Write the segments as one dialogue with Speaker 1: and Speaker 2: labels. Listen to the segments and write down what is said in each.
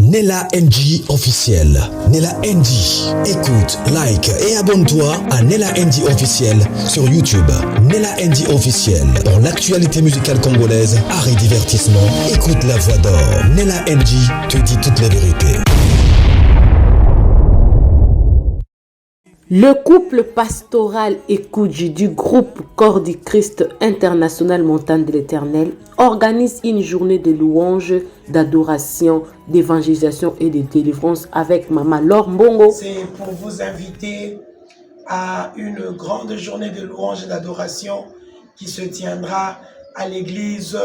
Speaker 1: Nella NG officiel. Nella NG. Écoute, like et abonne-toi à Nella NG officiel sur YouTube. Nella NG officiel. Pour l'actualité musicale congolaise, art et divertissement, écoute la voix d'or. Nella NG te dit toute la vérité.
Speaker 2: Le couple pastoral Ekoudji du groupe Corps du Christ International Montagne de l'Éternel organise une journée de louange, d'adoration, d'évangélisation et de délivrance avec Maman Laure Mbongo.
Speaker 3: C'est pour vous inviter à une grande journée de louange et d'adoration qui se tiendra à l'église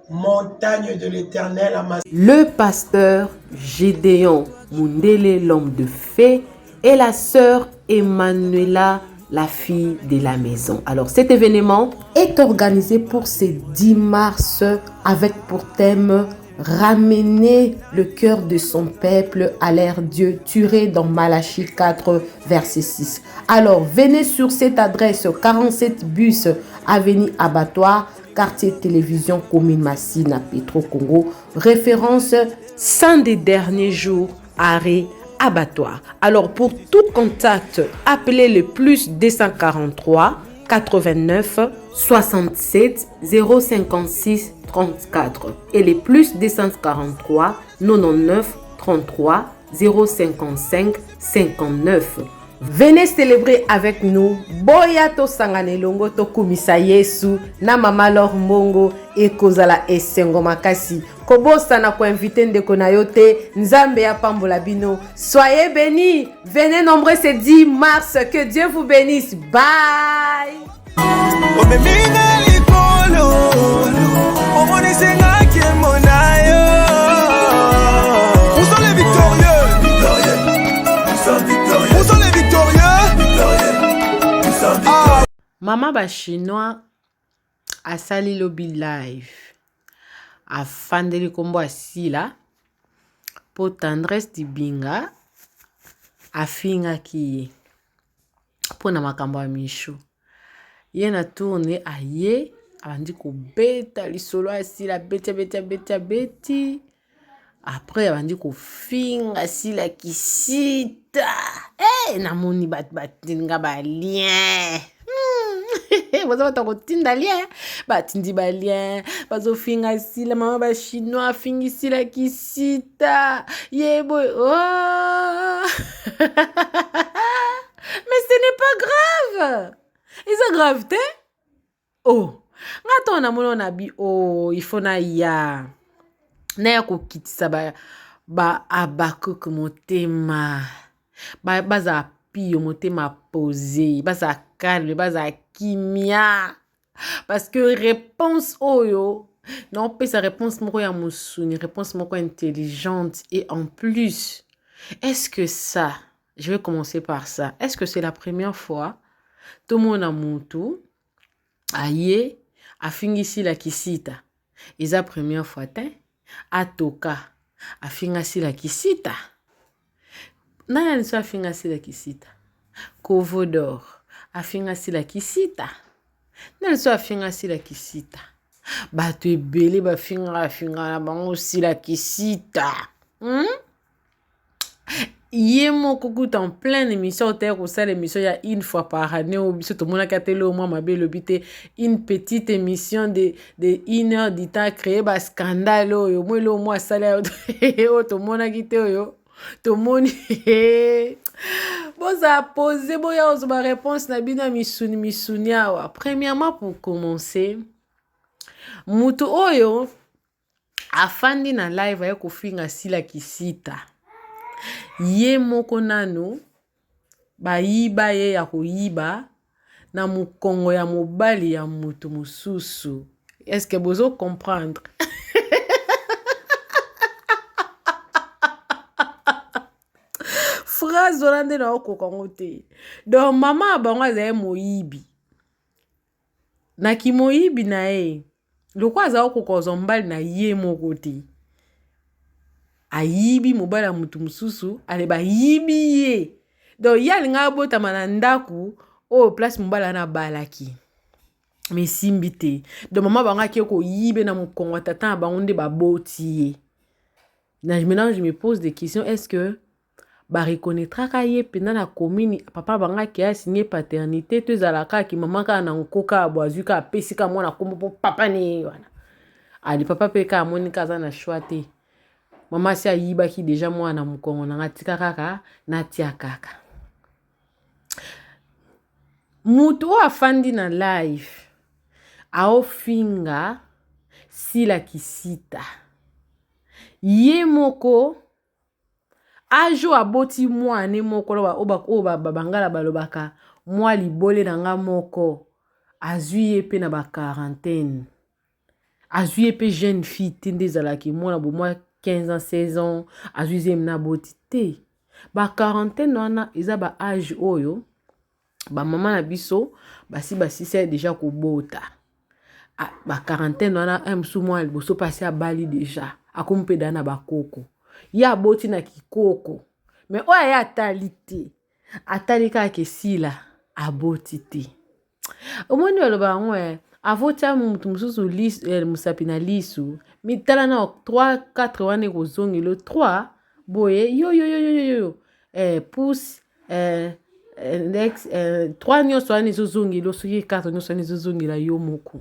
Speaker 3: Montagne de l'Éternel à Massy.
Speaker 2: Le pasteur Gédéon Mundele, l'homme de fée, et la sœur Emmanuela, la fille de la maison. Alors cet événement est organisé pour ce 10 mars avec pour thème ramener le cœur de son peuple à l'ère Dieu, tiré dans Malachie 4 verset 6. Alors venez sur cette adresse 47 bus avenue Abattoir, quartier télévision commune Massina Petro Congo, référence 100 des derniers jours, arrêt Abattoir. Alors pour tout contact, appelez le plus 243 89 67 056 34 et le plus 243 99 33 055 59. Venez célébrer avec nous. Boyato sanganelongo to kumisa Yesu na Mama Laure Mbongo et kozala esengo makasi. Kobosa na ko inviter ndeko na yote nzambe ya pambola bino. Soyez bénis. Venez nombreux ce 10 mars. Que Dieu vous bénisse. Bye. Mama ba chinois asali lobby live afandeli kombo asila po tendresse dibinga afinga ki po na makambo ya mishu ye na tourne aye abandi ko beta lisolo asila beti après abandi ko finga asila kisita na moni batinga ba lien bazo tinda lien batindi ba lien bazo finga sila mama ba chinois fingi sila kisita ye boy oh. Mais ce n'est pas grave. C'est grave te oh ngato na mono na bi oh il faut na ya ko kitisa ba abako motema baza pio motema posé baza calme baza kimia parce que réponse oyo non pas sa réponse moko ya musuni réponse moko intelligente et en plus est-ce que ça je vais commencer par ça est-ce que c'est la première fois tout le monde a mutu aye afingisi la kisita eza première fois te atoka afingasi la kisita nani aliso afingasi la kisita Kovodor afingasi la kisita nani aliso afingasi la kisita bato ebele bafinga na bango si la kisita Yé moko kuta en pleine émission terre ou ça l'émission il y a une fois par année au biso tout le monde a télé au moins ma belle obité une petite émission de 1 heure du temps créé ba scandale yo moi le mois salaire tout le monde a quitté yo tout le monde bon ça poser bon ya ma réponse na bina misuni awa premièrement pour commencer mutu oyo afandi na live ya kofinga sila kisita ye moko nano bayiba ye ya koyiba na mukongo ya mobali ya mutu mususu. Est-ce que bozo comprendre? Phrase olande na okokongo te. Donc mama abango azaye moyibi. Na ki moyibi na ye. Lokwa aza okokozo mbali na ye moko te. Ayibi mobali ya mutu mususu ale ba yibi ye donc ya linga botama na ndaku o place mobali na balaki mais simbi te donc mama banga ki ko yibe na mukongo tata bango nde baboti ye Maintenant, je me pose des questions. Est-ce que ba reconnaîtra kaye pendant la commune papa banga qui a signé paternité tu zalaka ki maman ka na nkoka boazuka pesika mwana kombo papa ne wana. Ali papa pe ka moni kaza na choite. Mama si ayiba ki déjà mwana mukongo na ngatika kaka na tia kaka. Mutu afandi na life. Aofinga sila kisita. Ye moko ajo aboti mwane moko oba bangala balobaka mwa libole na nga moko azuye pe na ba quarantaine. Azuye pe jeune fille tinde zalaki mwana bo mwa 15 ans 16 ans azuye mna boti te. Ba quarantaine wana eza ba âge oyo ba mama na biso basi c'est déjà ko bota. Ba quarantaine wana msu mwa liboso pasi abali déjà akompe dana ba koko. Ya boti na kikoko. Mais oya ya atalite. Atalika ke sila aboti te. Omoni oloba ngwe avota mutu mususu lisu musapina lisu mitala na 3 4 wane ko zongelo 3 boye yo pousse next 3 nyoso ane zo zongelo so ye 4 nyoso ane zo zongela yo moko.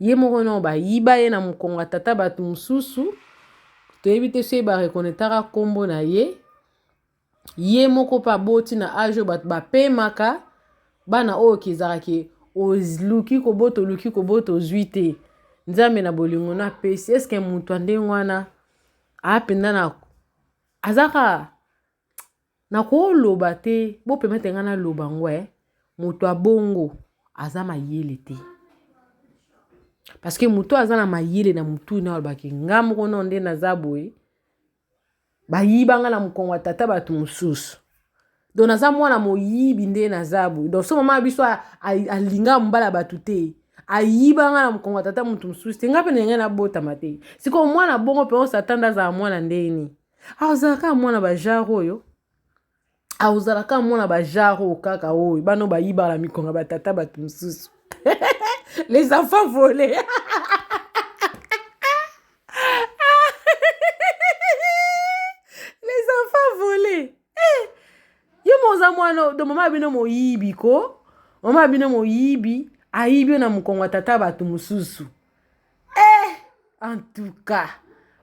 Speaker 2: Ye moko no ba yiba ye na mukongo tata batu mususu to ebite se ba rekonetaka kombo na ye. Ye moko pa boti na ajo batu ba pemaka bana o kizaraki luki koboto zuite nzambe na bolingo na pesi. Est-ce que mutu ande ngwana apenda na azaka na ko loba te bo permettre ngana loba ngwe mutu abongo azama yele te. Parce que mutu azana mayele na mutu na albaki ngamu kono nde na zabwe ba yibanga na mukongo tata batu mususu. Donc naza mwana moyibi nde na zabu. Donc so mama biso alinga mbala batu te. Ayibanga na mukongo tata mutu mususu te ngape nenge na bota mate. Siko mwana bongo pe on s'attend za mwana ndeni. Azaka mwana ba jaro yo. Azaka mwana ba jaro kaka oyo. Bano ba yiba la mikongo ba tata batu mususu. Les enfants volés. Les enfants volés. Yo moza mwana do mama bino moyibi ko. Mama bino moyibi ayibi na mukongo tata batu mususu. En tout cas,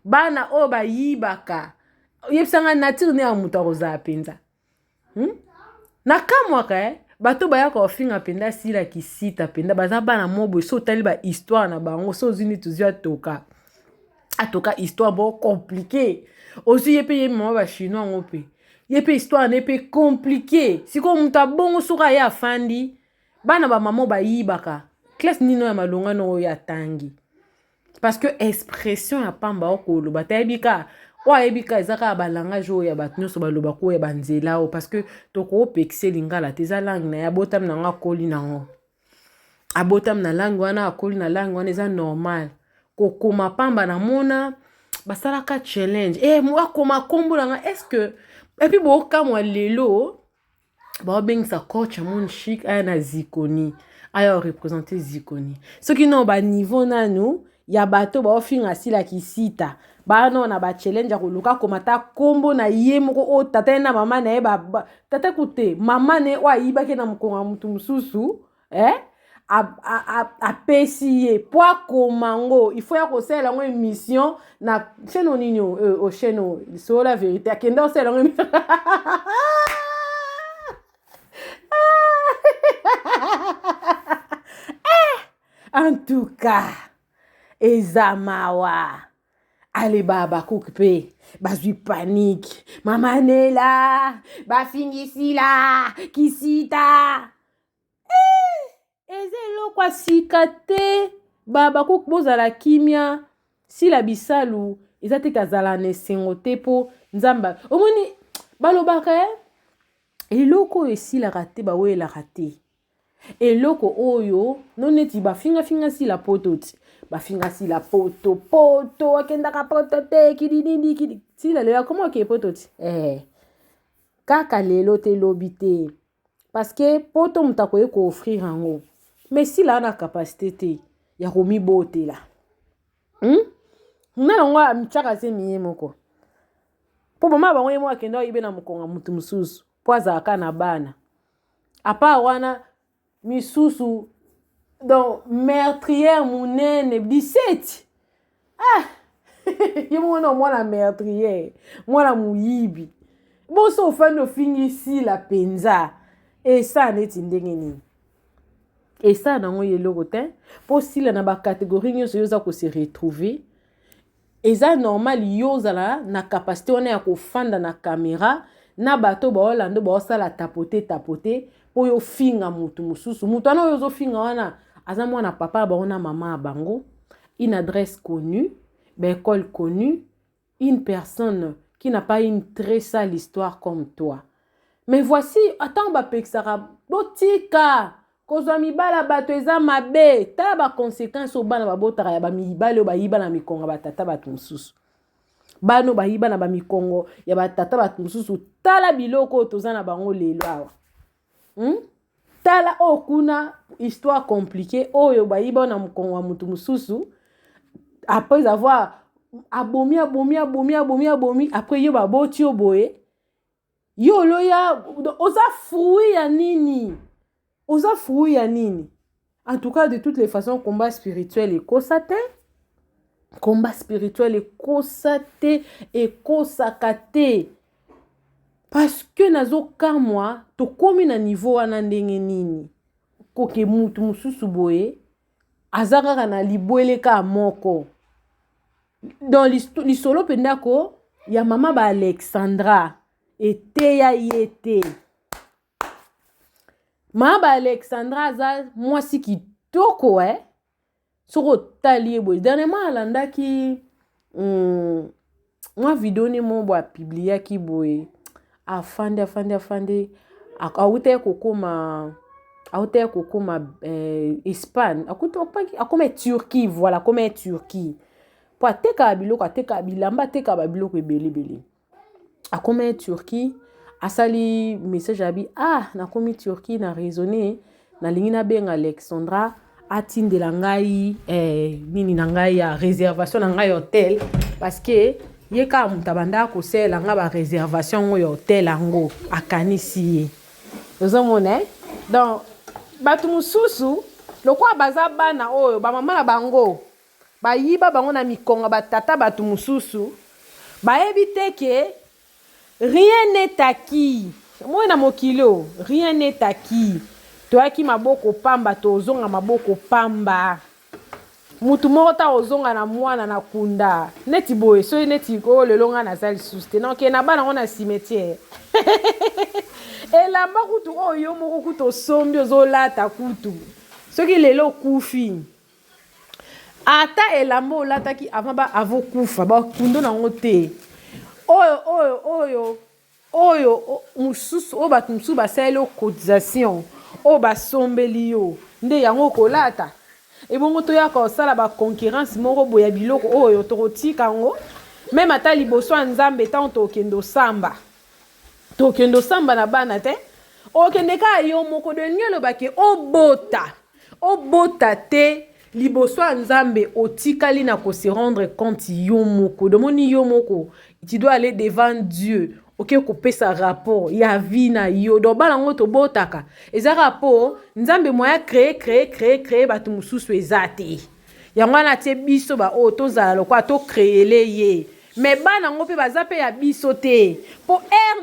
Speaker 2: bana o ba yibaka. Yebsanga nature ne amuta roza penza. Na kamwaka bato baya ko finga penda sila kisita penda baza bana mobo so tali ba histoire na bango so zini tuzi atoka histoire bo compliqué aussi yepe ye mama ba chinois ngope yepe histoire ne pe compliqué siko muta bongo soka ya fandi bana ba mama ba yibaka classe nino ya malonga no ya tangi parce que expression ya pamba okolo batayebika wa ebika ezaka ba langage ya bat nyoso baloba ko ya banzela o parce que toko pexer lingala teza langue na ya botam na ngakoli nango abotam na langue wana akoli na langue wana eza normal kokoma pamba na mona basalaka challenge moi koma kombo na est-ce que et puis boka moi lelo ba bengisa coach mon chic aya na zikoni aya représenter zikoni ce qui non ba niveau na nous ya bato ba ofinga sila kisita ba no na ba challenge ko luka komata kombo na ye moko o tata na mama na ye ba tata kute mama ne wa yiba ke na mukonga mutu mususu a pesiye poa komango il faut ya ko sela ngo émission na chaîne nini au chaîne so la vérité akenda sela ngo en tout cas ezamawa ale baba kukupe bazui panique mama nela ba fingisi la kisita ezelo kwa sikate baba kukuboza la kimia si la bisalu ezate kazala nesengo te po nzamba omoni balobaka eloko esila rate ba we la rate eloko oyo noneti ba finga si la pototi bafinga si la poto akenda ka poto te kidindi kidi si la le comment ke poto ti kaka lelo te lobité parce que poto mutako e ko offrir ango mais si la na capacité te ya komi bote la na ngwa mchaka se miye moko po mama bango yemo akendo ibe na mukonga mutu mususu po azaka na bana apa wana misusu donc meurtrière munene 17 yemo na mwana meurtrière mwana muyibi boso ofando fingi si la penza et ça neti ndenge nini et ça nango yeloko te po sila na ba catégorie nyonso yoza ko se retrouver eza normal yozala na capacité wana ya kofanda na caméra na bato baolando baosala tapoter po yo finga mutu mususu mutu wana yozo finga wana aza mwana papa baona mama bango une adresse connue école connue une personne qui n'a pas une très sale histoire comme toi mais voici attends ba pexara botika kozwa mibala bato eza mabe tala ba conséquences au bana babotaka ya ba mibale o bayiba na mikongo batata bato mususu bano bayiba na ba mikongo ya batata bato mususu tala biloko toza na bango lelo awa tala okuna histoire compliquée oyo bayiba na mikongo wa mutu mususu après avoir abomi après yo baboti oboye yo loya oza fruit ya nini en tout cas de toutes les façons combat spirituel et kosate et kosakate parce que nazo kamwa to komi na niveau wana ndenge nini koke mutu mususu boye azaka na libweleka moko dans l'isolo pendako ya mama ba Alexandra ete ya yete mama Alexandra za mwasi kitoko soko tali boy dernièrement alandaki moi vidéo ni mo bo publier ki boy afande akawute kokoma Espagne akoma Turquie voilà comme Turquie po ateka bilamba teka biloko ebele akoma Turquie asali message abi na komi Turquie na raisonner na lingi na benga Alexandra atindela ngai nini na ngai ya réservation na ngai hôtel parce que yeka mutabanda ko sela nga ba réservation yo hôtel ango akanisi ozomona donc batu mususu lokwa baza bana oyo ba mama na bango bayiba bango na mikonga batata batu mususu bayebi teke rien n'est acquis. Moi na mokilo, rien n'est acquis. Toi qui maboko pamba to ozonga maboko pamba. Mutu mota ozonga na mwana na kunda. Neti boye so neti ko lelonga na sali suste. Non ke na bana ona cimetière. Et la makutu oyo moko kuto sombi ozolata kutu. Soki lelo kufi. Ata elamba olata ki avant ba avokufa ba kundo na ngote. Oyo mususu o batu mususu baselo cotisation o basombeli yo nde yango kolata ebongo to ya ko sala ba concurrence moko boya biloko oyo tokotika ngo même ata liboso nzambe tanto kendo samba na bana te okende ka yo moko de nyelo bake obota te liboso nzambe otikali na ko se rendre compte yo moko domoni yo moko tu dois aller devant Dieu ok couper sa rapport ya vie na yo do bala ngoto botaka eza rapport nzambe moya créer batu mususu ezate yango na tie biso ba o tozala lokwa to créer ye mais bana ngo pe baza pe ya biso te po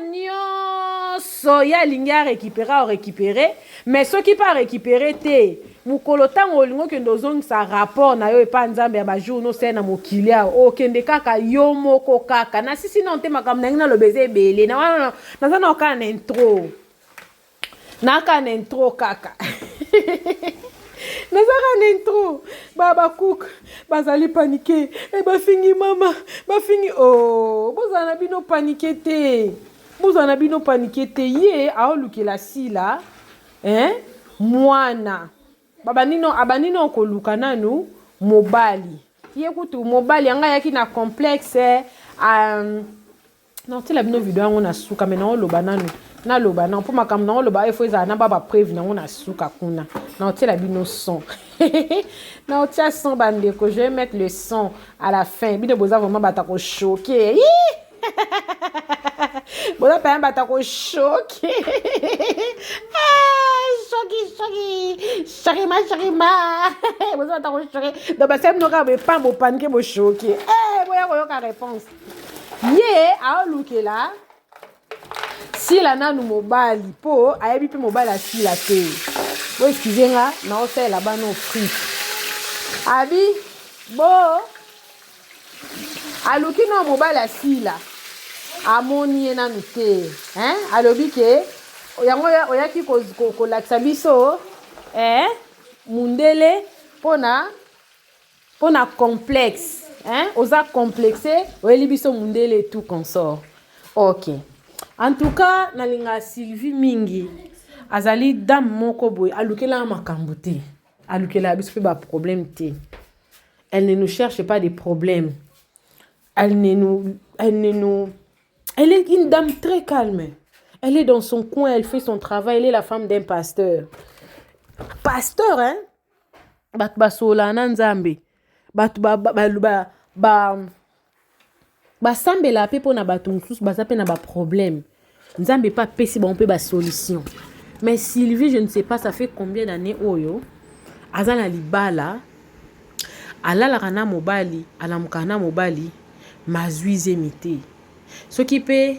Speaker 2: nyonso ya linga récupérer mais ceux qui pas récupérer te mukolo tango olingo kendo zongisa rapport na yo epa nzambe ya bajour no se na mokili o kende kaka yo moko kaka na sisi na ntema kam na ngina lobeze ebele na wana naza na ka na intro kaka nazaka na intro baba cook bazali paniquer e bafingi mama bafingi bozana na bino paniquer te ye aolukela sila mwana abanino koluka nanu mobali ye kutu mobali anga yaki na complexe non tela bino video yango na suka mais na loba nanu na loba na pour makam na loba il faut za na baba preuve na na suka kuna na tela bino son na tia son bande que je vais mettre le son à la fin bino boza vraiment bata ko choquer
Speaker 4: boza pa bata ko choqué. Charima. Boza bata ko choqué. Donc basa no ka be pa bo panike bo choqué. Boya ko yoka réponse. Ye a luke là. Si la nanu mobali po ayebi pe mobali asila te. Bo excusez nga na osa la ba no free. Abi bo aluki no mobali asila. Amoni na nute. Alobi ke yango oyaki ko laksa biso mundele pona complexe. Oza complexé oyeli biso mundele tout consort. OK. En tout cas, nalinga Sylvie mingi azali dame moko boy alukela makambo te. Alukela biso pe ba problème te. Elle ne nous cherche pas des problèmes. Elle est une dame très calme. Elle est dans son coin, elle fait son travail, elle est la femme d'un pasteur. Pasteur bat basola na nzambe. Bat ba sambela pe pona bato mususu baza pe na ba problème. Nzambe pas pesi ba on peut ba solution. Mais Sylvie, je ne sais pas ça fait combien d'années oyo azana libala alala kana mobali alamukana mobali mazuize mité. Ce qui peut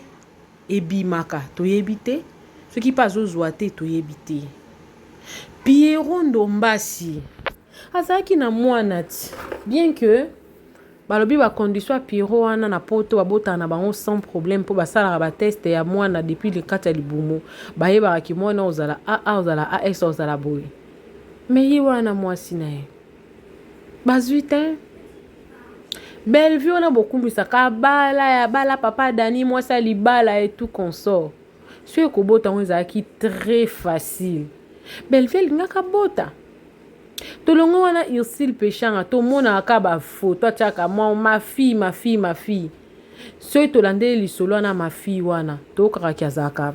Speaker 4: ebimaka to yebite, ce qui pas ozwa te to yebite. Pierrot Ndombasi azaki na mwana ti bien que balobi ba condition Pierrot wana na poto babota na bango sans problème po basala ba test ya mwana depuis le 4 ya libumo bayeba ki mwana ozala AA ozala AS ozala boy. Mais yi wana mwasi na ye bazuite Bellevue on a beaucoup mis ça kabala ya bala papa Dani moi ça libala et tout consort. Sur kobota on ezaki très facile. Bellevue ngaka bota. Tolongo wana Ursule Péchanga to mona akaba photo tiaka ma fille. Soy tolande lisolo na ma fille wana to kaka kiazaka.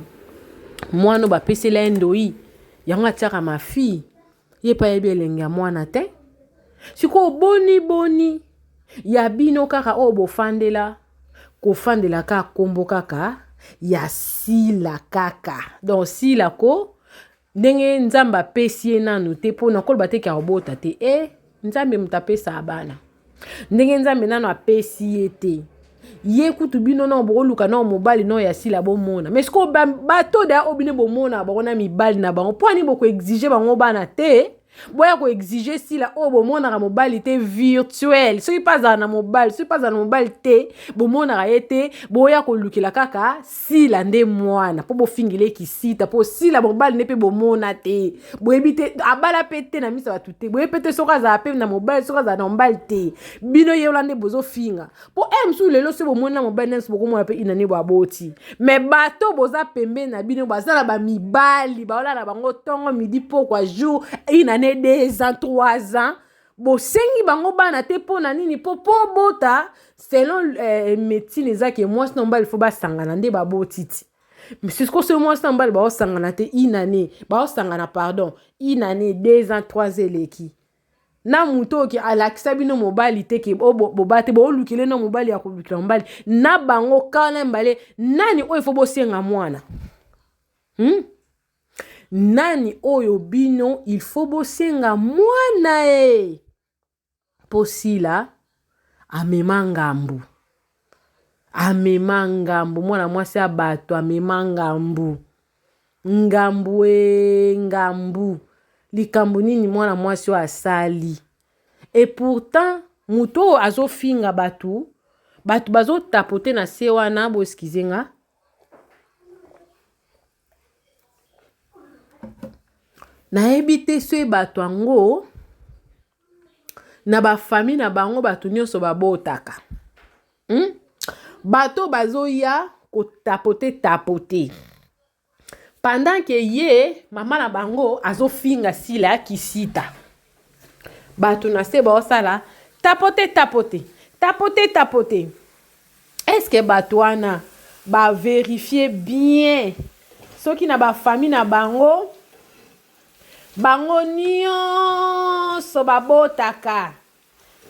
Speaker 4: Mwana ba pesela ndoi yanga tiaka ma fille. Ye pa yebelenga mwana te. Siko boni ya bino kaka obo fandela ko fandela ka kombo kaka ya sila kaka. Donc sila ko ndenge nzamba pesie nanu te pona koloba te ka robota te nzambe mutapesa abana ndenge nzambe nanu apesie te ye kutu bino na boluka na mobali no ya sila bomona mais ko bato da obine bomona bakona mibali na bango poni boko exiger bango bana te boya ko exiger sila bomona ka mobali te virtuel soki pas na mobali te bomona ka yete boya ko lukila kaka sila nde mwana po bofingile kisita po sila mobali ne pe bomona te boyebite abala pete na misa batu te boyepete soka za pe na mobali soka za na mobali te bino yolande bozo finga po emsu lelo se bomona mobali nse bokomona pe inane bo aboti mais bato boza pembe na bino bazala ba mibali baola na bango tongo midi pokwa jour inane 2 ans 3 ans bo sengi bango bana te pona nini po bota selon médecine ezaki moi sinon mbali faut ba sangana nde ba botiti mais c'est ce que moi sinon mbali ba sangana te inane ba sangana pardon inane 2 ans 3 ans leki na muto ki alakisa bino mobali te ke bobate bo lukile no mobali ya kubikira mobali na bango kana mbale nani o ifo bo senga mwana nani oyo bino il faut bosenga mwana posila amema ngambu mwana mwasi abato amema ngambu likambu nini mwana mwasi asali et pourtant muto azofinga batu bazo tapoter na se wana bo excusenga na ebite so bato ango na ba famille na bango bato nyonso babotaka bato bazoya ko tapoter pendant que ye mama na bango azofinga sila kisita bato na se baosala tapoter est-ce que bato wana ba vérifier bien soki na ba famille na bango nyonso babotaka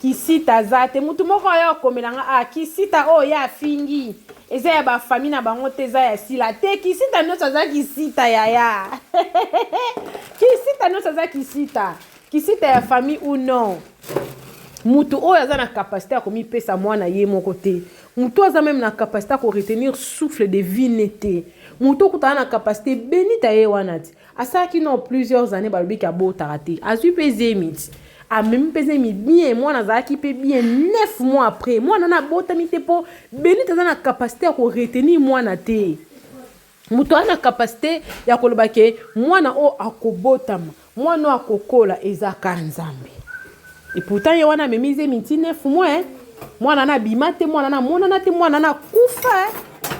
Speaker 4: kisita zate mutu moko yo komelanga kisita ya fingi eza ya ba famille na bango te eza ya sila te kisita nyonso aza kisita yaya kisita nyonso aza kisita ya famille ou non mutu oyo aza na capacité ya komipesa mwana ye moko te mutu aza même na capacité ya koretenir souffle de vie nete mutu okutana na capacité benita ye wana ti asalaki no plusieurs années balobiki abotaka te azwi mpe zemi ti amemi mpe zemi bien mwana azalaki mpe bien 9 mois après mwana na abotami te mpo benita aza na capacité ya koretenir mwana te mutu aza na capacité ya koloba ke mwana oyo akobotama mwana oyo akokola ezaka nzambe et pourtant ye wana amemi zemi ti 9 mois mwana na bima te mwana na monana te mwana na kufa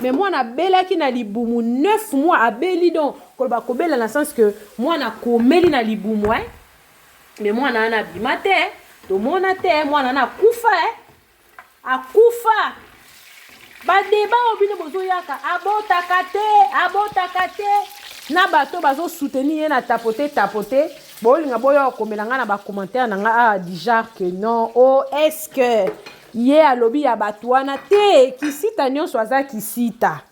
Speaker 4: mais mwana abelaki na libumu 9 mois abeli donc koloba kobela na sens que mwana komeli na libumu mais mwana na bima te tomona te mwana na kufa akufa badeba obino bozoyaka abotaka te na bato bazo soutenir ye na tapoter bolinga boyo komela nga na ba commentaire na nga du genre que non oh est-ce que ye alobi ya bato wana te kisita nyonso aza kisita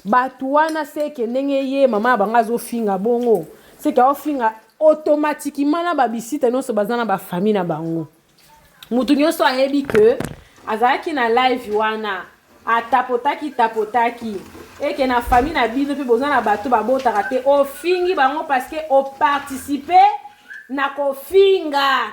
Speaker 4: bato wana seke ndenge ye mama banga azofinga bongo seke aofinga automatiquement na babisita nyonso baza na bafamille na bango mutu nyonso ayebi ke azalaki na live wana atapotaki eke na famille na bino mpe boza na bato babotaka te ofingi bango parce que oparticipe na kofinga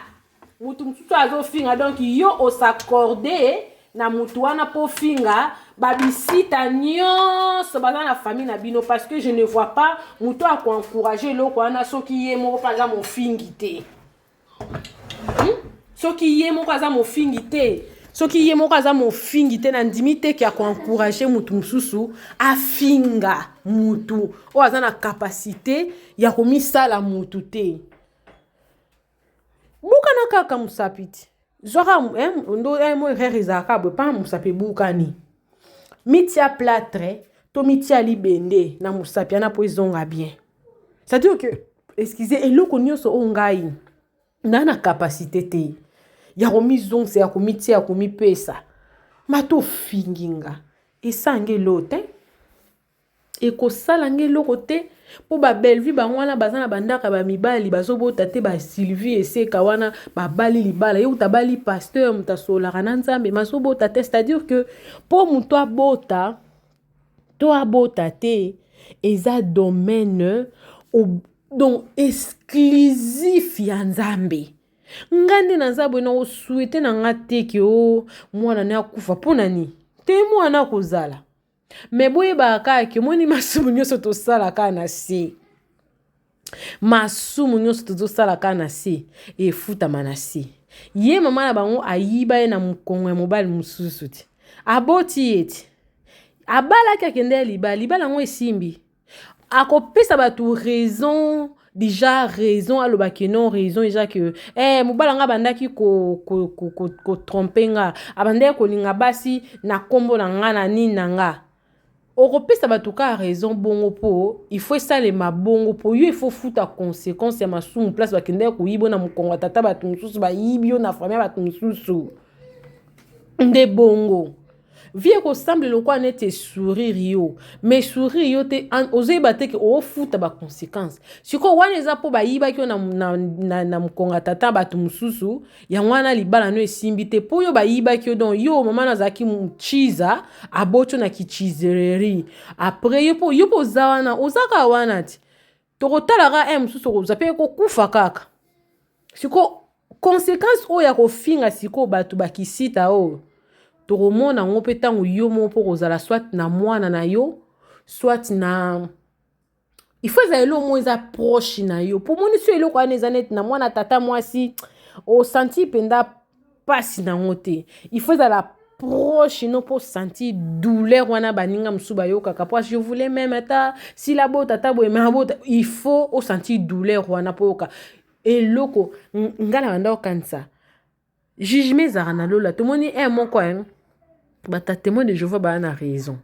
Speaker 4: mutu mutu azofinga donc yo osakorde na mutu wana po finga babisita nyonso baza na famille na bino parce que je ne vois pas mutu akoencourager eloko wana soki ye moko mpe aza mofingi te soki ye moko aza mofingi te soki ye moko aza mofingi te na ndimi te ki akoencourager mutu mosusu afinga mutu oyo aza na kapasité ya komisala mutu te bukana kaka musapi ti zwaka ndo mo rere ezalaka boye mpa musapi ebukani mitia plâtre to mitia libende na musapi ana po ezonga bien c'est-à-dire que excusez eloko nyonso oyo ngai ndaa na kapasité te ya komizongisa ya komitia ya komipesa mato finginga esanga eloko te ekosalanga eloko te po babelvi bango wana baza na bandaka bamibali bazobota te basilvie eseka wana babali libala ye utabali pasteur mutu asolaka na nzambe mazobota te c'est-à-dire que po mutu abota to abota te eza domaine donc exclusif ya nzambe ngande na nzambe na osuete na nga te ke o mwana ne akufa mpo nani te mwana kozala me boyebaka ke moni masumu nyonso tosalaka na se masumu nyonso tozosalaka na se efutama na se ye mama na bango ayiba ye na mokongo ya mobali mosusu ti aboti ye ti abalaki akende ya libala yango esimbi akopesa bato raison déjà raison alobaki non raison déjà que mobala nga bandaki ko tromper nga abandaki kolinga basi na kombo na nga na nini na nga okopesa bato ka raison bongo po il faut esalema bongo po yo il faut futa conséquence ya masumu place bakendaki koyiba na mokongo ya tata bato mosusu bayibi yo na famille bato mosusu nde bongo vie kosemble lokwa nete sourire yo mais sourire yo te ozoyeba te ke ofuta baconséquence siko wana eza po bayibaki yo na mokongo ya tata bato mosusu yango wana libala no esimbi te po yo bayibaki yo donc yo mama nazalaki mochiza aboti yo na kichizeleri après yo po oza wana ozaka wana ti tokotalaka mosusu okoza mpe kokufa kaka siko conséquence oyo ya kofinga siko bato bakisita oyo tokomona ngo pe tango yo mo po kozala soit na mwana na yo soit na il faut ezala eloko mo eza proche na yo po moni so eloko wana eza neti na mwana tata mwasi osenti penda pasi nango te il faut ezala proche no po sentir douleur wana baninga mosusu bayokaka po je voulais même ata sila bota tata boye mais bota il faut osentir douleur wana po yoka eloko nga na banda okanisa jugement ezala na lola tomoni moko bata témoin de Jéhovah ba na raison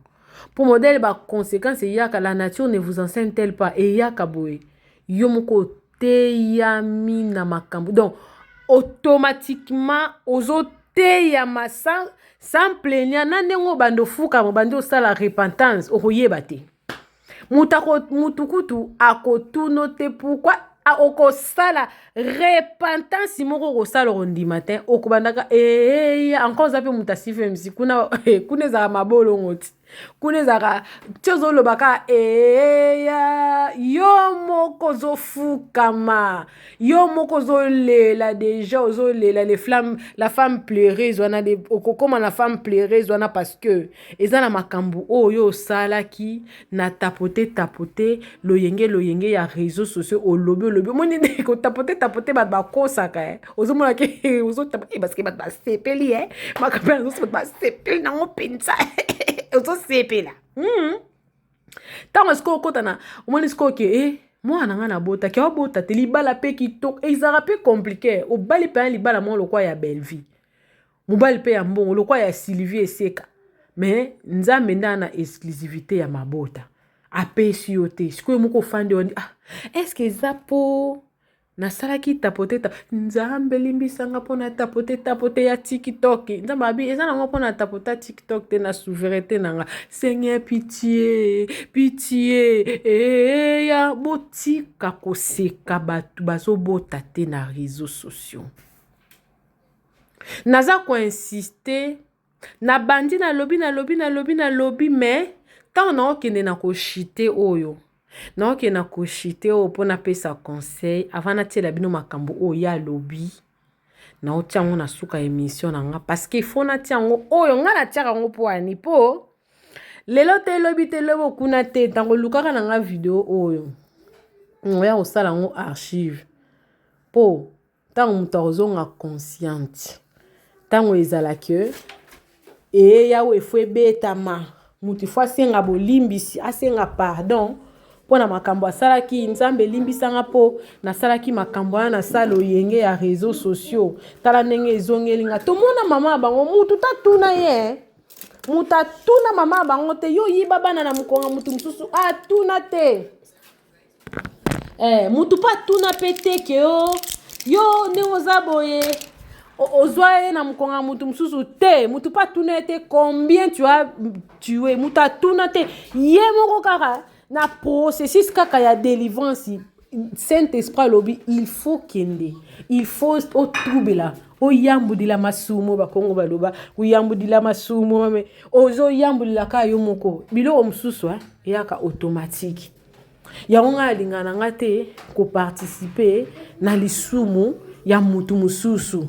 Speaker 4: pour modèle ba conséquence yaka la nature ne vous enseigne-t-elle pas et yaka boy yo moko te yami na makambo donc automatiquement ozo te ya sans plaignant na ndenge bando fuka bando sala repentance okoyeba te mutu kutu akotuno te pourquoi okosala repentance moko okosala rondima te okobandaka encore zape mutu asife misi kuna ezaka mabolongo ti kuna ezaka ti ozolobaka yo moko ozofukama yo moko ozolela deja ozolela la femme pleureuse wana okokoma na femme pleureuse wana parce que eza na makambo oyo osalaki na tapote loyenge ya réseaux sociaux olobi moni kotapote bato bakosaka ozomona ke ozotapote parce que bato basepeli makambo ya bato basepeli nango mpenza ozosepela ntango esiko okotana omoni siko oke mwana nga na bota ke obota te libala mpe kitoko ezaka mpe compliqué obali mpe ya libala moko lokwa ya Belleville mobali mpe ya mbongo lokwa ya Sylvie Eseka mais nzambe nde na exclusivité ya mabota apesi yo te sikoyo moko ofandi wandi est-ce que eza po nasalaki tapote nzambe limbisanga mpona tapote ya TikTok nzambe abi eza nango mpona tapote TikTok te na souveraineté nanga Seigneur pitié ya botika koseka bato bazobota te na réseaux sociaux naza koinsiste na bandi nalobi mais ntango naokende na koshite oyo mpona pesa conseil avant natiela bino makambo oyo ya lobi naotia yango na suka émission na nga parce que faut natia yango oyo nga natiaka yango mpo ani mpo lelo te lobi te lobo kuna te ntango lukaka na nga video oyo oya kosala yango archive mpo ntango moto akozonga consciente ntango ezalaki yawe efo ebetama mutu fo asenga bolimbisi asenga pardon mpona makambo asalaki nzambe elimbisanga mpo nasalaki makambo wana nasala oyenge ya réseaux sociaux tala ndenge ezongelinga tomona mama ya bango mutu tatuna ye mutu atuna mama ya bango te yo yiba bana na mokonga mutu mosusu atuna te mutu mpo atuna mpe te ke yo ndenge oza boye ozwa ye na mokonga mutu mosusu te mutu mpo atuna te combien tu as tué mutu atuna te ye moko kaka na processus kaka ya délivrance Saint-Esprit lobi il faut kende il faut otrubela oyambudila masumo bakongo baloba oyambudila masumo me ozo yambudila ka yo moko biloko mosusu yaka automatique yango nga alingana nga te ko participer na lisumu ya mutu mosusu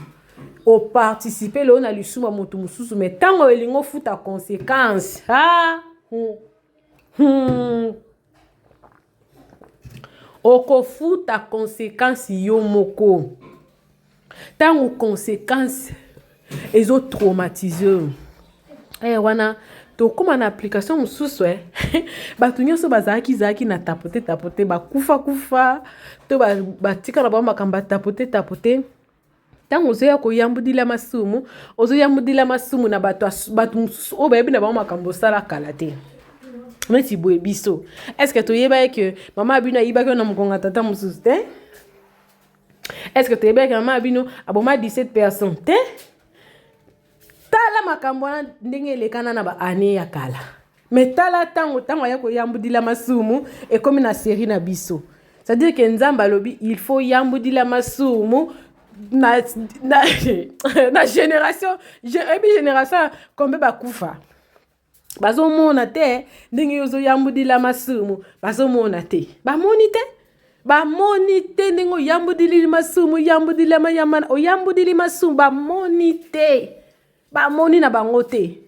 Speaker 4: o participer lo na lisumu ya mutu mosusu mais tango elingo futa conséquence okofuta conséquence yo moko tango conséquence ezo traumatiser wana tokoma na application mosusu bato nyonso bazalaki na tapote bakufa to batika na bango makambo tapote tango ozoya koyambudila masumu na bato mosusu oyo bayebi na bango makambo osala kala te neti boye biso est-ce que toyeba ke mama abino ayibaki na mokonga tata mosusu te est-ce que toyeba ke mama abino aboma 17 personnes te tala makambo wana ndenge elekana na baane ya kala mais tala tango ya koyambudila masumu ekomi na série na biso c'est-à-dire que nzambe alobi il faut yambudila masumu na génération kombe bakufa bazomona te ndenge ozoyambudila masumu bazomona te bamoni te ndenge oyambudili masumu oyambudili masumu bamoni te bamoni na bango te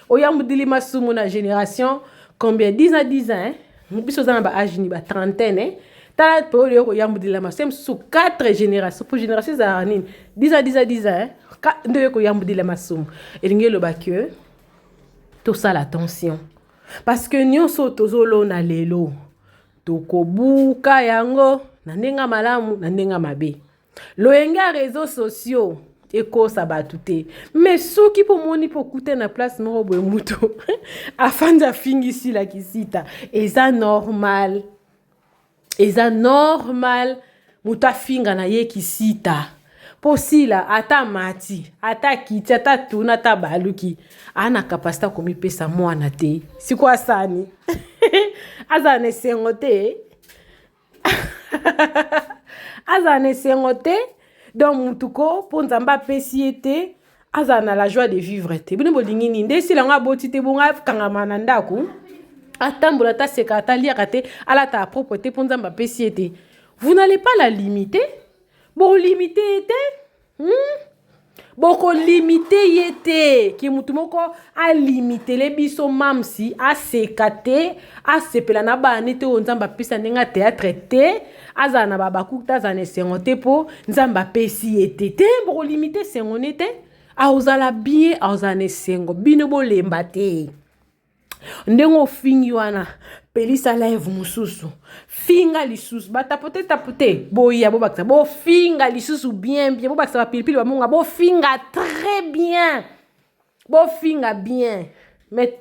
Speaker 4: oyambudili masumu na génération combien 10 à 10 ans biso za na ba âge ni ba trentaine tala po yo koyambudila masumu sous 4 générations pour génération za nini 10 à 10 ans ndenge koyambudila masumu elingi loba que tout ça l'attention parce que nyonso tozolona lelo tokobuka yango na ndenga malamu na ndenga mabe loyenga réseaux sociaux ekosa batu te mais soki po moni po kute na place moko boye mutu afanda fingisi la kisita eza normal mutu afinga na ye kisita posila ata mati ata kiti ata tuna ata baluki ana kapasita komipesa mwana te sikwa sani aza na esengo te aza na esengo te donc mutuko mpo nzambe apesi ye te aza na la joie de vivre te bino bolingi nini nde esilango aboti te bongo akangama na ndako atambola ata seka ata liaka te alata apropre te mpo nzambe apesi ye te. Vous n'allez pas la limiter. Bon, limiter était. Boko limiter yete. Ki mutumoko a limiter les biso mamsi a sekate a sepela na ba nete o nzamba pisa nenga théâtre te azana babaku tazane sengote po nzamba pesi yete te boko limiter sengonete a ozala bien a ozane sengo bino bo lemba te. Ndengo fingi wana pelisa live mususu finga lisusu tapote boya bo baksa bo finga lisusu bien bo baksa ba pilipili ba monga bo finga très bien bo finga bien mais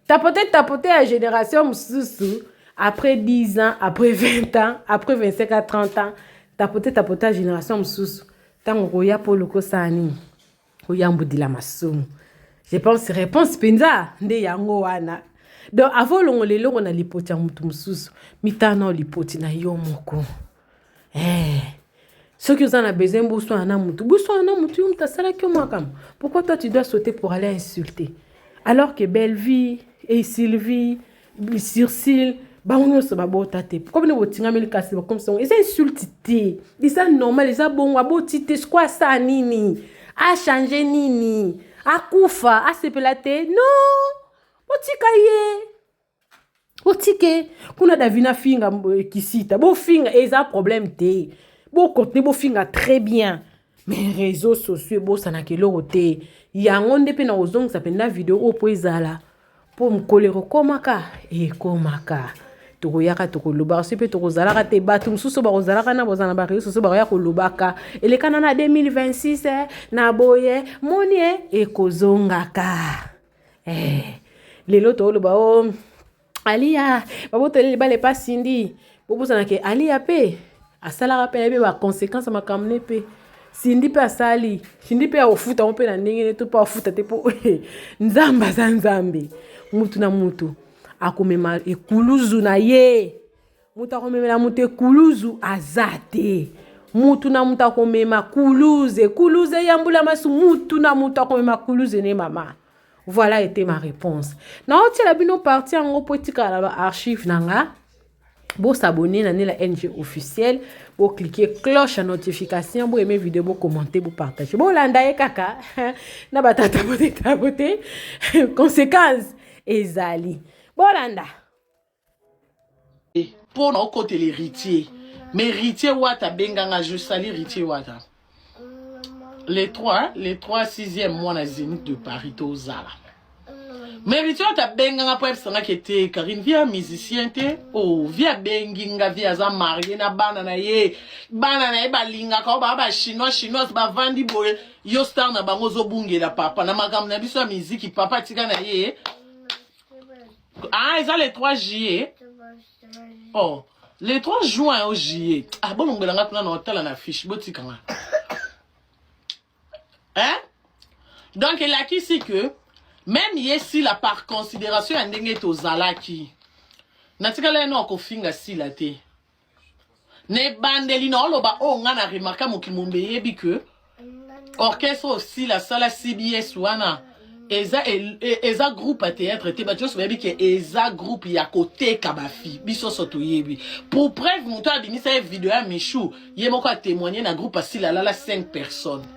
Speaker 4: tapote à génération mususu après 10 ans après 20 ans après 25 à 30 ans tapote à génération mususu tango koya poloko sani koya mbudila masumu. Je pense réponse penza nde yango wana. Donc avant longolelo on a lipoti ya mutu mususu mitana lipoti na yo moko. Ceux qui ont besoin bosso na mutu yo mutasala ki makam. Pourquoi toi tu dois sauter pour aller insulter alors que Bellevie et Sylvie Circile ba on se ba bota te. Pourquoi ne botinga meli kasi ba comme ça ils insultent. Ils sont normal ils a bon aboti te quoi ça nini a changer nini akufa asepelate non otike kuna davina finga kisita bo finga eza problème te bo contenu bo finga très bien mais réseaux sociaux bo sanakelo te yango nde pe na ozong sa penda vidéo opo ezala po mkolero komaka tokoyaka tokoloba sepe tokozalaka te bato mosusu bakozalaka na bozana ba réseaux sociaux bakoya kolobaka elekana na 2026 na boye moni ekozongaka lelo toloba o Alia babotele bale pas Cindy bobosana ke Alia pe asalaka pe be ba conséquences makamne pe Cindy pe asali Cindy pe ofuta on pe na ndenge to pa ofuta te po nzamba za nzambe mutu na mutu akomema ekuluzu na ye mutu akomema mutu ekuluzu azate mutu na mutu akomema kuluze yambula masu mutu na mutu akomema kuluze ne mama. Voilà était ma réponse. Na oti la bino parti en potika la archive nanga. Bo s'abonner na la NG officielle, bo cliquer cloche à notification, bo aimer vidéo, bo commenter, bo partager. Bo landa e kaka na batata tabote conséquences ezali. Bo landa.
Speaker 5: Pour nos côté l'héritier. Mais héritier wata benganga juste sali héritier wata. Les trois 6e mois na Zénith de Paris tozala. Mais héritier wata benganga po ebsanga kete Karine via musicien te oh via benginga via za marié na bana na ye balinga ko ba chinois ba vandi boye yo star na bango zo bungela papa na makambo na biso ya musique papa tika na ye. Ah ils ont les 3 juillet. Oh les 3 juin au juillet. Ah bon ngolanga kuna na hotel na fiche botikanga. Hein? Donc il a qui c'est que même ici la par considération ndenge tozalaki. Natikala no ko finga sila te. Ne bandeli no loba o nga na remarka mokimombe yebi que orchestre aussi la salle CBS wana eza groupe à théâtre te ba just yebi que eza groupe ya côté kabafi biso soto yebi. Pour preuve moto abinisa vidéo ya Michou yemoko a témoigner na groupe asila la 5 personnes.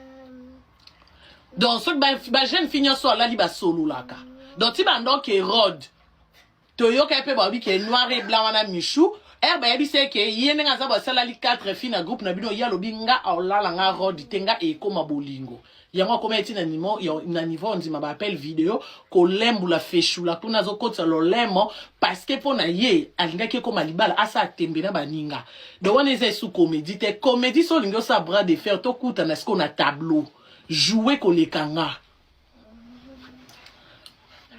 Speaker 5: Donc, ce que jeune fille soit là, il va solo là. Donc, tu vas donc Hérode. Toyo kepe babi qui est noir et blanc na Michou. Ba yabi c'est que yene nga za ba sala li 4 filles na groupe na bino ya lobinga aula la nga Rod tenga e koma bolingo. Yango koma eti na niveau on dit ma appel vidéo ko lembu la feshu la kuna zo kotsa lo lemo parce que pona ye alinga ke koma libala asa tembe na baninga. Donc on est sous comédie te comédie so lingo sa bras de fer to kuta na ce qu'on a tableau. Jouer qu'on les kanga.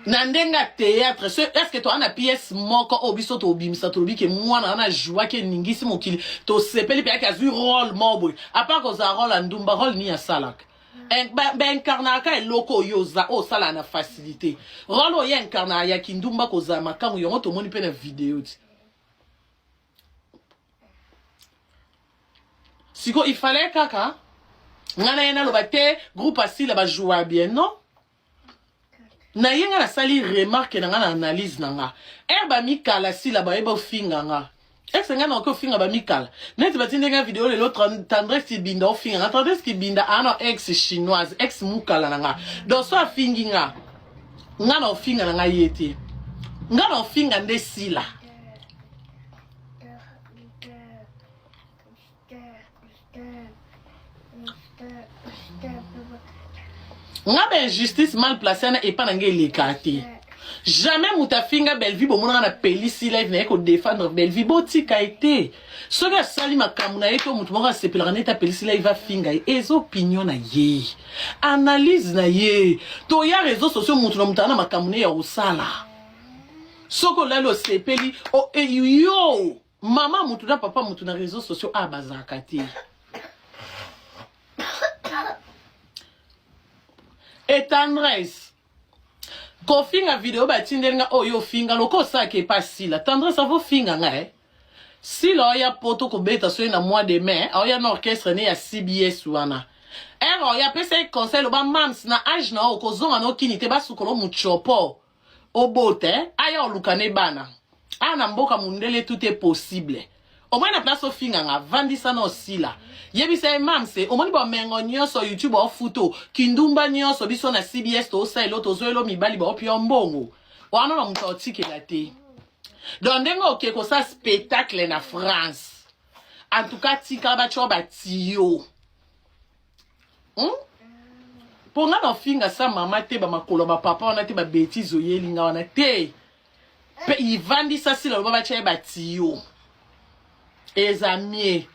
Speaker 5: Nandenga théâtre, est-ce que tu as une pièce moko obiso to bimisa to biki mwana na joie ke ningisi mokili to sepeli pe ka zu rôle mobo à part ko za rôle ndumba rôle ni ya salak ben incarnaka eloko yoza o sala na facilité rôle o ya incarna ya kindumba ko za makamu yongo to moni pe na vidéo ti siko il fallait kaka ngana yena lo bate groupe asile ba jouer bien non na yenga na sali remarque na nga na analyse na nga ba mikala sila ba eba finga nga ex nga na ko finga ba mikala net batinde nga vidéo le l'autre tendresse ki binda finga nga tendresse ki binda ano ex chinoise ex mukala na nga donc so fingi nga na finga na nga yete nga na finga nde sila nga ben justice mal placée na epa nanga elekate jamais mutafinga Belleville bomona na pelisi live na ko défendre Belleville botika été soka sali makamuna eto mutu moko sepelaka neta pelisi live va finga ezo opinion na ye analyse na ye to ya réseaux sociaux mutu na mutana makamuna ya osala soko lalo sepeli o yo mama mutu na papa mutu na réseaux sociaux abazaka te et tendresse ko finga vidéo ba tindenga oyo finga loko sake pas si la tendresse avo finga nga si lo ya poto ko beta so na mois de mai oya na orchestre ne ya CBS wana ya pesa conseil ba mams na age na ko zonga no kinite ba sukolo muchopo obote aya olukane bana ana mboka mundele tout est possible au moins na place au finga nga vandisa na osila yebisa mamse omoni ba mengo nyonso YouTube o photo kindumba nyonso biso na CBS to sa elo to zoelo mibali ba opio mbongo wana na mutotiki la te donc ndengo ke ko sa spectacle na France en tout cas tika ba choba tio ponga na finga sa mama te ba makolo ba papa wana te ba bêtise oyelinga wana te pe ivandi sa sila ba cha ba tio ezamie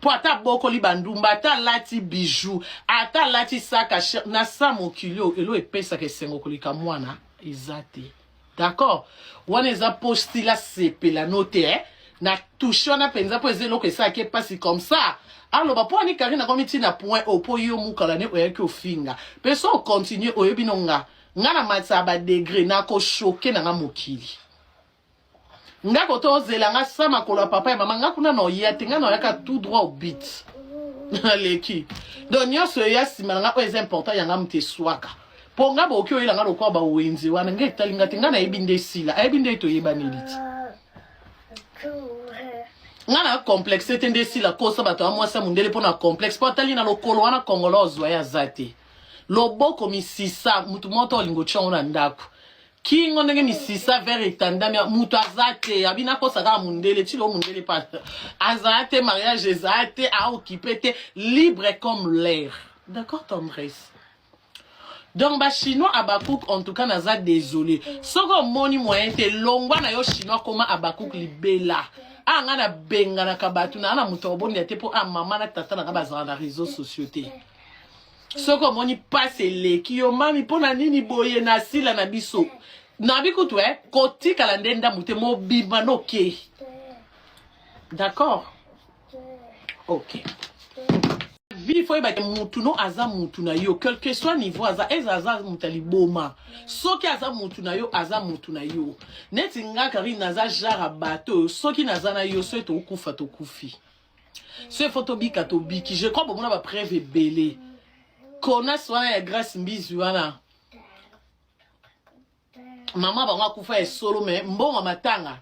Speaker 5: po ata bokoli bandumba ata lati bijou ata lati saka na sa mokilio elo epesa ke sengo kolika mwana ezate d'accord wana eza postila sepela note na touche na penza po ezelo ke sa ke pasi comme ça aloba po ani karina komiti na point opo yo mukala ne oyaki ofinga pe so continue oyebi nonga ngana matsa ba degré na ko choquer na mokili nga koto zela nga sama kola papa et maman nga kuna no yete nga no yaka tout droit au beat leki donc nyonso ya sima nga o important yanga mte swaka po nga boki oyela nga lokwa ba wenzi wana nga etalinga tinga na ebinde sila ebinde to yebani liti nga na complexe tende sila kosa bato amwasa mundele pona complexe po atali na lokolo wana kongolozo ya zate loboko misisa mutu moto olingo chona ndako kingo ndenge misisa vers etandami mutu azate abina kosaka mundele tilo mundele pas azate mariage ezate a occupé te libre comme l'air d'accord tendresse donc ba chinois Abakouk en tout cas naza désolé soko moni moyen te longwa na yo chinois koma Abakouk libela anga na benga na kabatu na mutu obondi te po mama na tata na bazana na réseaux sociaux te soko moni passe leki yo mami pona nini boye na sila na biso na bikutu kotika la ndenda mute mo bima no ke d'accord ok vie faut ba mutu no aza mutu na yo quel que soit niveau aza mutali boma soki aza mutu na yo aza mutu na yo neti nga kari naza jara bateau soki naza na yo so to kufa to kufi ce photo bika to biki je crois bomona ba preuve belé kona swana ya grâce mbizi wana mama ba kufa e solo mais mbongo matanga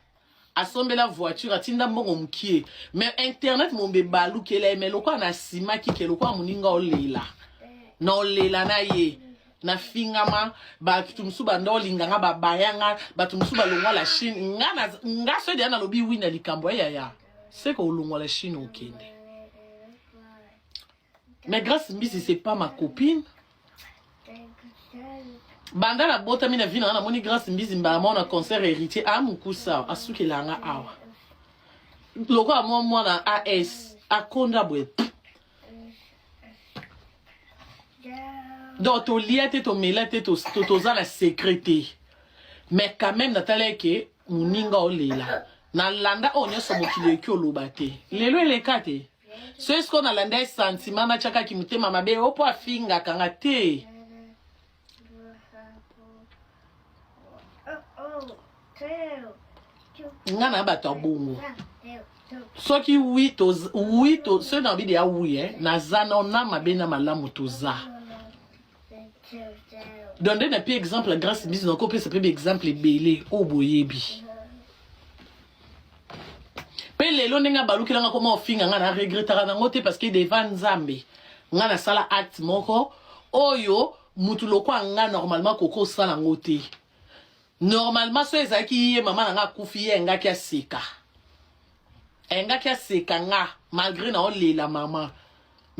Speaker 5: asombela voiture atinda mbongo mkie mais internet mombe balu kele mais lokwa na sima ki lokwa muninga olela na olela na ye na fingama ba tumsu banda olinga nga babayanga ba tumsu balongwa la Chine nga so dia na lobi wina likambo ya c'est que olongwa la Chine okende. Mais grâce Mbisi, c'est pas ma copine. Banda la bota mina vina na moni grâce Mbisi mba na concert héritier a mukusa asuki langa awa. Loko a moi na AS akonda bwe. Donc, tu lis, tu mêles, tu as la sécurité. Mais quand même, Nathalie, que Mouninga Olela. Na landa on yo somo kileki olobate. Lelo elekate. So est-ce qu'on a landa sentiment na chaka ki mutema mabe opo afinga kanga te. Ngana bato bongo. Soki oui to so na bidi ya oui na zana na mabe na malamu toza. Donne un peu exemple grâce mise donc on peut se prendre exemple belé au boyebi. Pele lo nenga baluki langa koma ofinga ngana regretera nango te parce que devant Nzambe ngana sala acte moko oyo mutu loko nga normalement koko sala ngote. Normalement so ezaki ye mama nga kufi ye nga kia seka. Enga kia seka nga malgré na olela mama.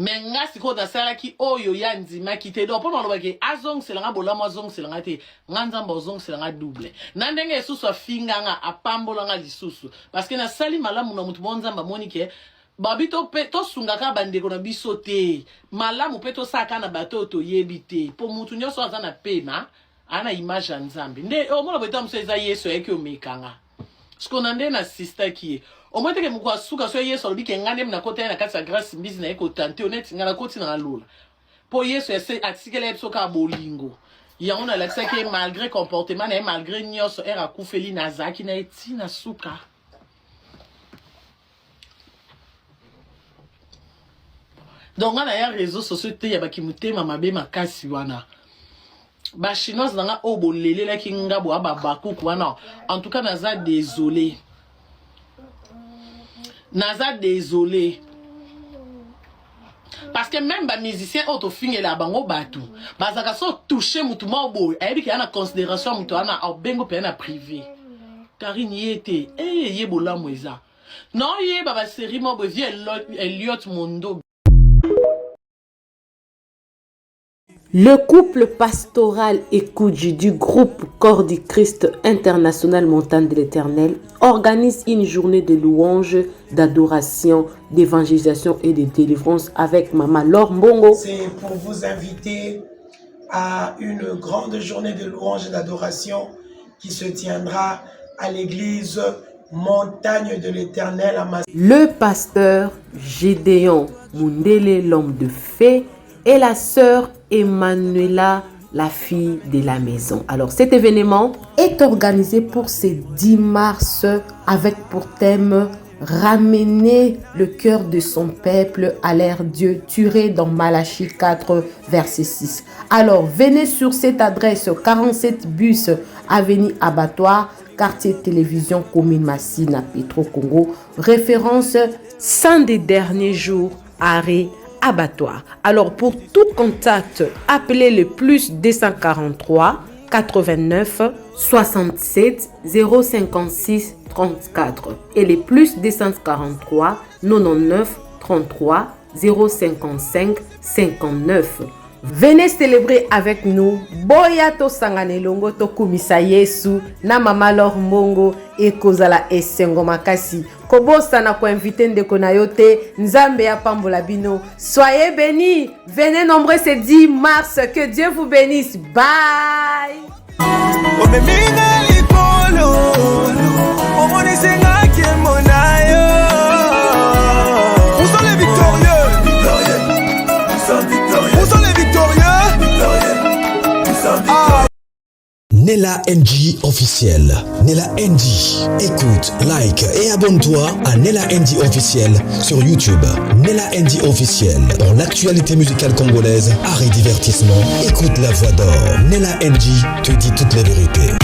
Speaker 5: Mais nga siko da sala ki oyo ya nzima kite do pona lo bake azong selanga bolamo azong selanga te nga Nzambe azong selanga double. Na ndenge esusu afinga nga apambola nga lisusu parce que na sali malamu na mutu Nzambe monike babito pe to sungaka bandeko na biso te malamu pe to saka na bato to yebite po mutu nyoso azana pema ana image ya Nzambe nde o mona beta mseza Yesu eke omekanga sko na nde na sister ki o mona teke mukwa suka so Yesu alobi ke ngane mna kota na kati ya grâce mbizi na eko tante honnête ngana koti na lola po Yesu ese atikele episo ka bolingo ya on a l'accès que malgré comportement na malgré nyoso era kufeli na zaki na eti na suka. Donc on a ya réseaux sociaux te ya bakimutema mabe makasi wana. Ba chinoise nanga obo lele la kinga bo ababaku wana. En tout cas naza désolé. Naza désolé. Parce que même ba musicien auto finge la bango batu. Bazaka so toucher mutu mabo. Ebi ki ana considération mutu ana bengo pe na privé. Karine yete yebola mweza. Non ye baba série mabo vie Elliot Mondo.
Speaker 2: Le couple pastoral Ekoudji du groupe Corps du Christ International Montagne de l'Éternel organise une journée de louange, d'adoration, d'évangélisation et de délivrance avec Maman Laure Mbongo.
Speaker 3: C'est pour vous inviter à une grande journée de louange et d'adoration qui se tiendra à l'église Montagne de l'Éternel à Massy.
Speaker 2: Le pasteur Gédéon Mundele, l'homme de fée, et la sœur Emmanuela, la fille de la maison. Alors cet événement est organisé pour ce 10 mars avec pour thème ramener le cœur de son peuple à l'ère Dieu, tiré dans Malachie 4 verset 6. Alors venez sur cette adresse 47 bus avenue Abattoir, quartier télévision commune Massina Petro Congo, référence 100 des derniers jours, arrêt Abattoir. Alors pour tout contact, appelez le plus 243 89 67 056 34 et le plus 243 99 33 055 59. Venez célébrer avec nous. Boya to sangane longo to kumisa Yesu na Mama Laure Mbongo e kozala esengo makasi. Kobosa na ko inviter ndeko na yote Nzambe ya pambola bino. Soyez bénis. Venez nombreux ce 10 mars. Que Dieu vous bénisse. Bye.
Speaker 1: Nella NG officiel. Nella NG. Écoute, like et abonne-toi à Nella NG officiel sur YouTube. Nella NG officiel. Pour l'actualité musicale congolaise, art et divertissement, écoute la voix d'or. Nella NG te dit toutes les vérités.